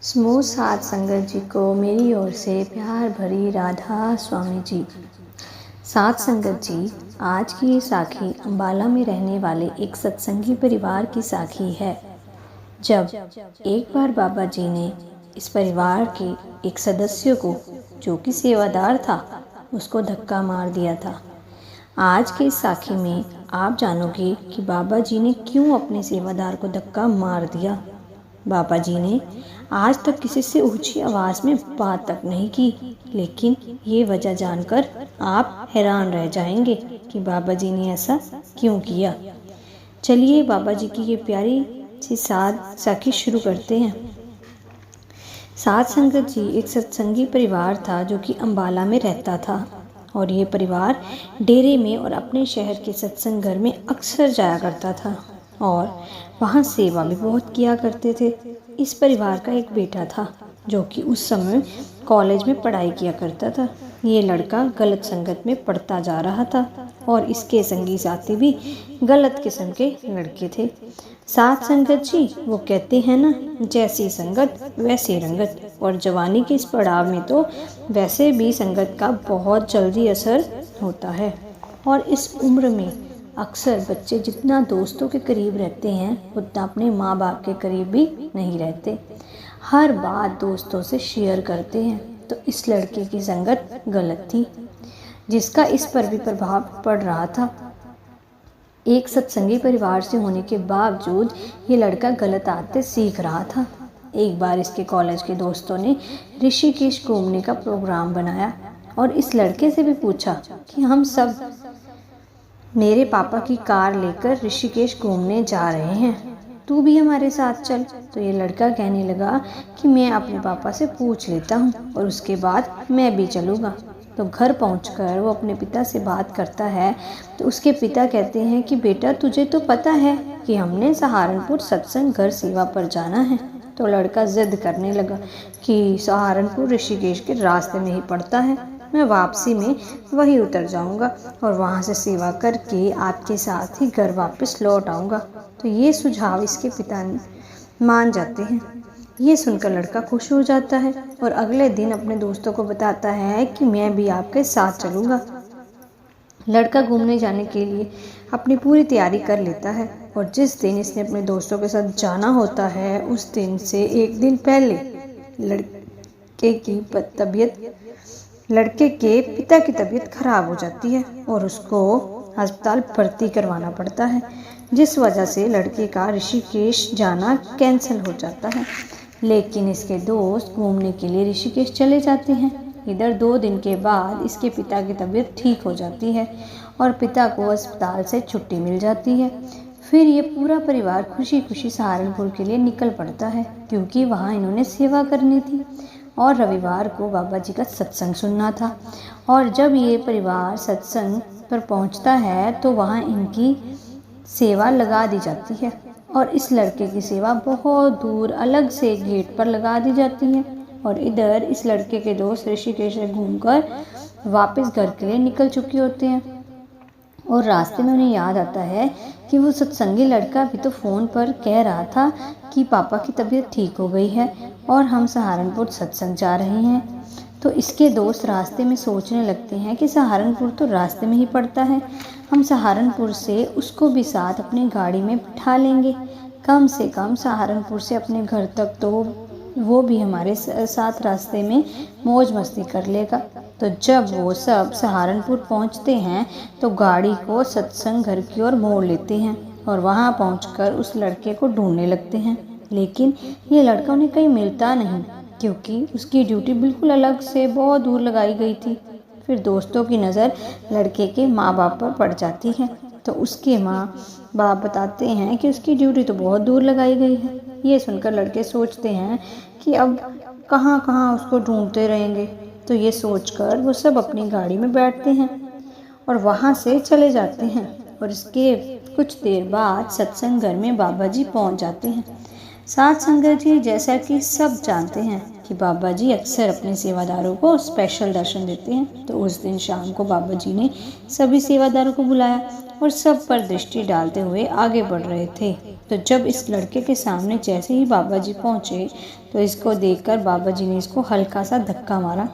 समूह साध संगत जी को मेरी ओर से प्यार भरी राधा स्वामी जी। साध संगत जी, आज की ये साखी अम्बाला में रहने वाले एक सत्संगी परिवार की साखी है। जब एक बार बाबा जी ने इस परिवार के एक सदस्य को, जो कि सेवादार था, उसको धक्का मार दिया था। आज की इस साखी में आप जानोगे कि बाबा जी ने क्यों अपने सेवादार को धक्का मार दिया। बाबा जी ने आज तक किसी से ऊंची आवाज़ में बात तक नहीं की, लेकिन ये वजह जानकर आप हैरान रह जाएंगे कि बाबा जी ने ऐसा क्यों किया। चलिए बाबा जी की ये प्यारी सी साखी शुरू करते हैं। साध संगत जी एक सत्संगी परिवार था जो कि अम्बाला में रहता था, और ये परिवार डेरे में और अपने शहर के सत्संग घर में अक्सर जाया करता था और वहाँ सेवा भी बहुत किया करते थे। इस परिवार का एक बेटा था जो कि उस समय कॉलेज में पढ़ाई किया करता था। ये लड़का गलत संगत में पढ़ता जा रहा था और इसके संगी साथी भी गलत किस्म के लड़के थे। साथ संगत जी वो कहते हैं ना, जैसी संगत वैसी रंगत, और जवानी के इस पड़ाव में तो वैसे भी संगत का बहुत जल्दी असर होता है। और इस उम्र में अक्सर बच्चे जितना दोस्तों के करीब रहते हैं उतना अपने माँ बाप के करीब भी नहीं रहते। हर बात दोस्तों से शेयर करते हैं, तो इस लड़के की संगत गलत थी जिसका इस पर भी प्रभाव पड़ रहा था। एक सत्संगी परिवार से होने के बावजूद ये लड़का गलत आदतें सीख रहा था। एक बार इसके कॉलेज के दोस्तों ने ऋषिकेश घूमने का प्रोग्राम बनाया और इस लड़के से भी पूछा कि हम सब मेरे पापा की कार लेकर ऋषिकेश घूमने जा रहे हैं, तू भी हमारे साथ चल। तो ये लड़का कहने लगा कि मैं अपने पापा से पूछ लेता हूँ और उसके बाद मैं भी चलूँगा। तो घर पहुंचकर वो अपने पिता से बात करता है, तो उसके पिता कहते हैं कि बेटा तुझे तो पता है कि हमने सहारनपुर सत्संग घर सेवा पर जाना है। तो लड़का जिद करने लगा कि सहारनपुर ऋषिकेश के रास्ते में ही पड़ता है, मैं वापसी में वही उतर जाऊंगा और वहाँ से सेवा करके आपके साथ ही घर वापस लौट आऊँगा। तो ये सुझाव इसके पिता मान जाते हैं। ये सुनकर लड़का खुश हो जाता है और अगले दिन अपने दोस्तों को बताता है कि मैं भी आपके साथ चलूँगा। लड़का घूमने जाने के लिए अपनी पूरी तैयारी कर लेता है और जिस दिन इसने अपने दोस्तों के साथ जाना होता है उस दिन से एक दिन पहले लड़के के पिता की तबीयत खराब हो जाती है और उसको अस्पताल भर्ती करवाना पड़ता है, जिस वजह से लड़के का ऋषिकेश जाना कैंसिल हो जाता है। लेकिन इसके दोस्त घूमने के लिए ऋषिकेश चले जाते हैं। इधर 2 दिन के बाद इसके पिता की तबीयत ठीक हो जाती है और पिता को अस्पताल से छुट्टी मिल जाती है। फिर ये पूरा परिवार खुशी खुशी सहारनपुर के लिए निकल पड़ता है, क्योंकि वहाँ इन्होंने सेवा करनी थी और रविवार को बाबा जी का सत्संग सुनना था। और जब ये परिवार सत्संग पर पहुँचता है तो वहाँ इनकी सेवा लगा दी जाती है और इस लड़के की सेवा बहुत दूर अलग से गेट पर लगा दी जाती है। और इधर इस लड़के के दोस्त ऋषिकेश से घूमकर वापस घर के लिए निकल चुके होते हैं और रास्ते में उन्हें याद आता है कि वो सत्संगी लड़का भी तो फ़ोन पर कह रहा था कि पापा की तबीयत ठीक हो गई है और हम सहारनपुर सत्संग जा रहे हैं। तो इसके दोस्त रास्ते में सोचने लगते हैं कि सहारनपुर तो रास्ते में ही पड़ता है, हम सहारनपुर से उसको भी साथ अपनी गाड़ी में बिठा लेंगे, कम से कम सहारनपुर से अपने घर तक तो वो भी हमारे साथ रास्ते में मौज मस्ती कर लेगा। तो जब वो सब सहारनपुर पहुंचते हैं तो गाड़ी को सत्संग घर की ओर मोड़ लेते हैं और वहां पहुंचकर उस लड़के को ढूंढने लगते हैं। लेकिन ये लड़का उन्हें कहीं मिलता नहीं, क्योंकि उसकी ड्यूटी बिल्कुल अलग से बहुत दूर लगाई गई थी। फिर दोस्तों की नज़र लड़के के माँ बाप पर पड़ जाती है, तो उसके माँ बाप बताते हैं कि उसकी ड्यूटी तो बहुत दूर लगाई गई है। ये सुनकर लड़के सोचते हैं कि अब कहाँ कहाँ उसको ढूंढते रहेंगे। तो ये सोचकर वो सब अपनी गाड़ी में बैठते हैं और वहाँ से चले जाते हैं। और इसके कुछ देर बाद सत्संग घर में बाबा जी पहुँच जाते हैं। साथ संगत जी, जैसा कि सब जानते हैं कि कि बाबा जी अक्सर अपने सेवादारों को स्पेशल दर्शन देते हैं। तो उस दिन शाम को बाबा जी ने सभी सेवादारों को बुलाया और सब पर दृष्टि डालते हुए आगे बढ़ रहे थे। तो जब इस लड़के के सामने जैसे ही बाबा जी पहुँचे तो इसको देखकर बाबा जी ने इसको हल्का सा धक्का मारा।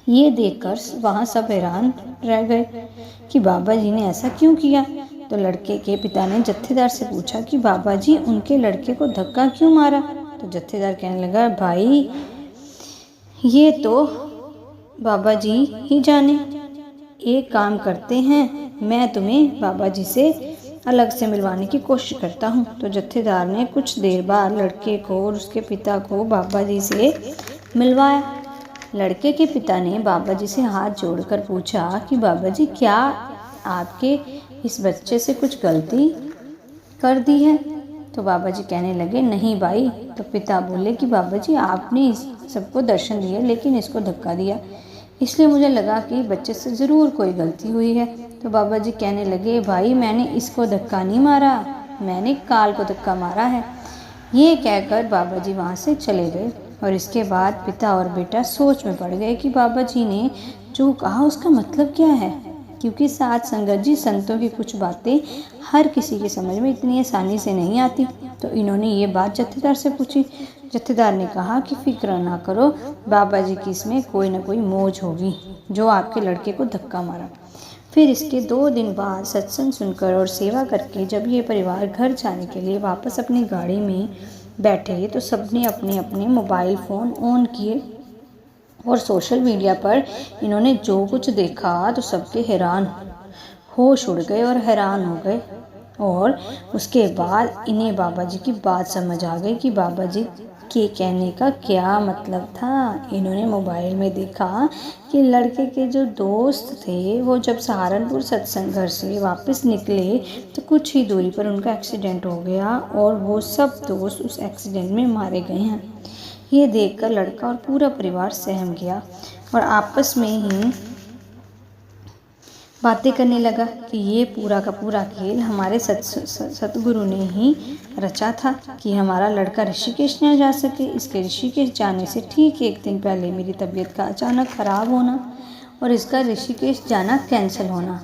ये देखकर वहाँ सब हैरान रह गए कि बाबा जी ने ऐसा क्यों किया। तो लड़के के पिता ने जत्थेदार से पूछा कि बाबा जी उनके लड़के को धक्का क्यों मारा। तो जत्थेदार कहने लगा, भाई ये तो बाबा जी ही जाने, एक काम करते हैं, मैं तुम्हें बाबा जी से अलग से मिलवाने की कोशिश करता हूँ। तो जत्थेदार ने कुछ देर बाद लड़के को और उसके पिता को बाबा जी से मिलवाया। लड़के के पिता ने बाबा जी से हाथ जोड़कर पूछा कि बाबा जी क्या आपके इस बच्चे से कुछ गलती कर दी है। तो बाबा जी कहने लगे, नहीं भाई। तो पिता बोले कि बाबा जी आपने इस सबको दर्शन दिए लेकिन इसको धक्का दिया, इसलिए मुझे लगा कि बच्चे से ज़रूर कोई गलती हुई है। तो बाबा जी कहने लगे, भाई मैंने इसको धक्का नहीं मारा, मैंने काल को धक्का मारा है। ये कहकर बाबा जी वहाँ से चले गए। और इसके बाद पिता और बेटा सोच में पड़ गए कि बाबा जी ने जो कहा उसका मतलब क्या है, क्योंकि साध संगत जी संतों की कुछ बातें हर किसी के समझ में इतनी आसानी से नहीं आती। तो इन्होंने ये बात जत्थेदार से पूछी। जत्थेदार ने कहा कि फिक्र ना करो, बाबा जी की इसमें कोई ना कोई मौज होगी जो आपके लड़के को धक्का मारा। फिर इसके 2 दिन बाद सत्संग सुनकर और सेवा करके जब ये परिवार घर जाने के लिए वापस अपनी गाड़ी में बैठे तो सबने अपने अपने मोबाइल फ़ोन ऑन किए और सोशल मीडिया पर इन्होंने जो कुछ देखा तो सबके हैरान होश उड़ गए और हैरान हो गए। और उसके बाद इन्हें बाबा जी की बात समझ आ गई कि बाबा जी के कहने का क्या मतलब था। इन्होंने मोबाइल में देखा कि लड़के के जो दोस्त थे वो जब सहारनपुर सत्संग घर से वापस निकले तो कुछ ही दूरी पर उनका एक्सीडेंट हो गया और वो सब दोस्त उस एक्सीडेंट में मारे गए हैं। ये देखकर लड़का और पूरा परिवार सहम गया और आपस में ही बातें करने लगा कि ये पूरा का पूरा खेल हमारे सतगुरु ने ही रचा था कि हमारा लड़का ऋषिकेश न जा सके। इसके ऋषिकेश जाने से ठीक 1 दिन पहले मेरी तबीयत का अचानक ख़राब होना और इसका ऋषिकेश जाना कैंसिल होना,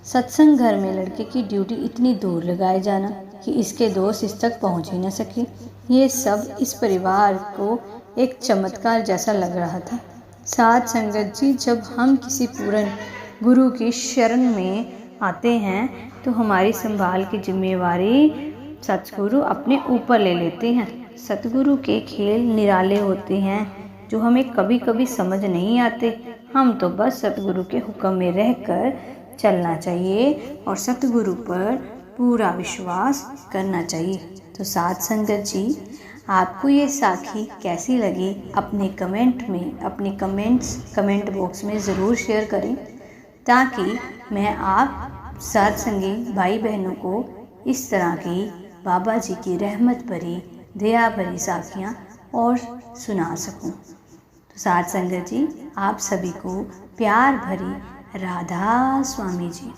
सत्संग घर में लड़के की ड्यूटी इतनी दूर लगाए जाना कि इसके दोस्त इस तक पहुंच ही न सके। ये सब इस परिवार को एक चमत्कार जैसा लग रहा था। साध संगत जी, जब हम किसी पूर्ण गुरु की शरण में आते हैं तो हमारी संभाल की जिम्मेवारी सतगुरु अपने ऊपर ले लेते हैं। सतगुरु के खेल निराले होते हैं जो हमें कभी कभी समझ नहीं आते। हम तो बस सतगुरु के हुक्म में रहकर चलना चाहिए और सतगुरु पर पूरा विश्वास करना चाहिए। तो साध संगत जी, आपको ये साखी कैसी लगी अपने कमेंट बॉक्स में ज़रूर शेयर करें ताकि मैं आप साध संगी भाई बहनों को इस तरह की बाबा जी की रहमत भरी दया भरी साखियाँ और सुना सकूं। तो साध संगत जी, आप सभी को प्यार भरी राधा स्वामी जी।